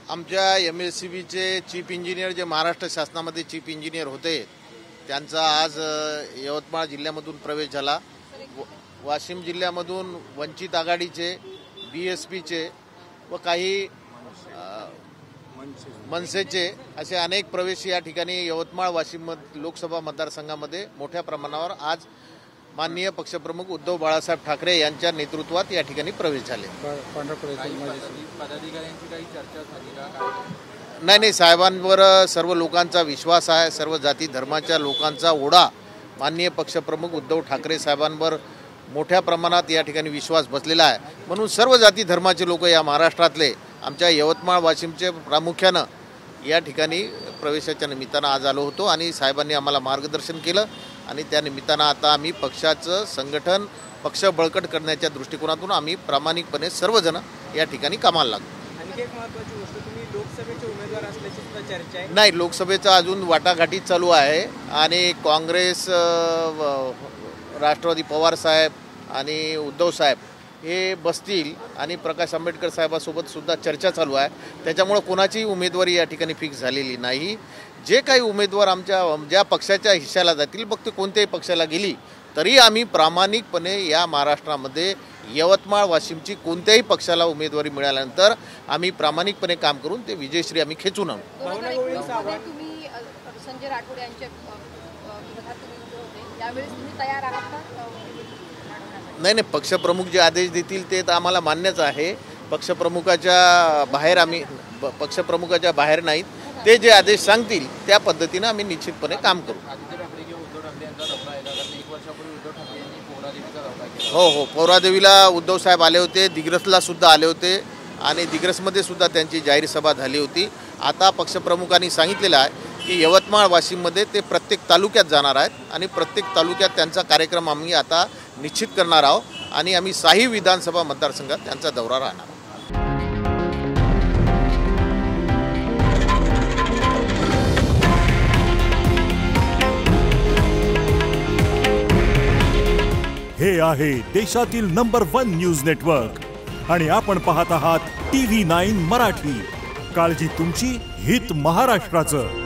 आमच्या MSCBचे chief engineer जे Maharashtra शासनामध्ये chief engineer होते त्यांचा आज यवतमाळ जिल्ह्यामधून प्रवेश झाला। वाशिम जिल्ह्यामधून वंचित आघाडीचे BSPचे व काही मनसेचे असे अनेक प्रवेश या ठिकाणी यवतमाळ वाशिम लोकसभा मतदारसंघामध्ये मोठ्या प्रमाणावर आज माननीय पक्षप्रमुख उद्धव बाळासाहेब ठाकरे यांच्या नेतृत्वात या ठिकाणी प्रवेश झाले। नाही, साहेबांवर सर्व लोकांचा विश्वास आहे। सर्व जाती धर्माच्या लोकांचा ओढा माननीय पक्षप्रमुख उद्धव ठाकरे साहेबांवर मोठ्या प्रमाणात या ठिकाणी विश्वास बसलेला आहे। म्हणून सर्व जाती धर्माचे लोक या महाराष्ट्रातले आमच्या यवतमाळ वाशिमचे प्रामुख्याने या ठिकाणी प्रवेशाच्या निमित्तानं आज आलो होतो आणि साहेबांनी आम्हाला मार्गदर्शन केलं आणि त्या निमित्तानं आता आम्ही पक्षाचं संघटन पक्ष बळकट करण्याच्या दृष्टिकोनातून आम्ही प्रामाणिकपणे सर्वजण या ठिकाणी कामाला लागतो। आणखी एक महत्त्वाची गोष्ट, तुम्ही लोकसभेचे उमेदवार असल्याची सुद्धा चर्चा आहे। नाही, लोकसभेचा अजून वाटाघाटी चालू आहे आणि काँग्रेस राष्ट्रवादी पवार साहेब आणि उद्धव साहेब हे बसतील आणि प्रकाश आंबेडकर साहेबांसोबत सुद्धा चर्चा चालू आहे। त्याच्यामुळे कोणाची उमेदवारी या ठिकाणी फिक्स झालेली नाही। जे काही उमेदवार आमच्या ज्या पक्षाच्या हिश्श्याला जातील, फक्त कोणत्याही पक्षाला गेली तरी आम्ही प्रामाणिकपणे या महाराष्ट्रामध्ये यवतमाळ वाशिमची कोणत्याही पक्षाला उमेदवारी मिळाल्यानंतर आम्ही प्रामाणिकपणे काम करून ते विजयश्री आम्ही खेचून आणू। संजय राठोड यांच्या विरोधात तुम्ही उभे होते, यावेळी तुम्ही तयार आहात का? नाही, पक्षप्रमुख जे आदेश देतील ते तर आम्हाला मान्यच आहे। पक्षप्रमुखाच्या बाहेर नाहीत, ते जे आदेश सांगतील त्या पद्धतीने आम्ही निश्चितपणे काम करू। हो, पौरादेवीला उद्धव साहेब आले होते, दिग्रसला सुद्धा आले होते आणि दिग्रसमध्ये सुद्धा त्यांची जाहीर सभा झाली होती। आता पक्षप्रमुखांनी सांगितलेलं आहे की यवतमाळ वाशिममध्ये ते प्रत्येक तालुक्यात जाणार आहेत आणि प्रत्येक तालुक्यात त्यांचा कार्यक्रम आम्ही आता निश्चित करणार आहोत आणि आम्ही 6 विधानसभा मतदारसंघात त्यांचा दौरा राहणार। हे आहे देशातील नंबर 1 न्यूज नेटवर्क आणि आपण पाहत आहात TV9 मराठी। काळजी तुमची, हित महाराष्ट्राचं।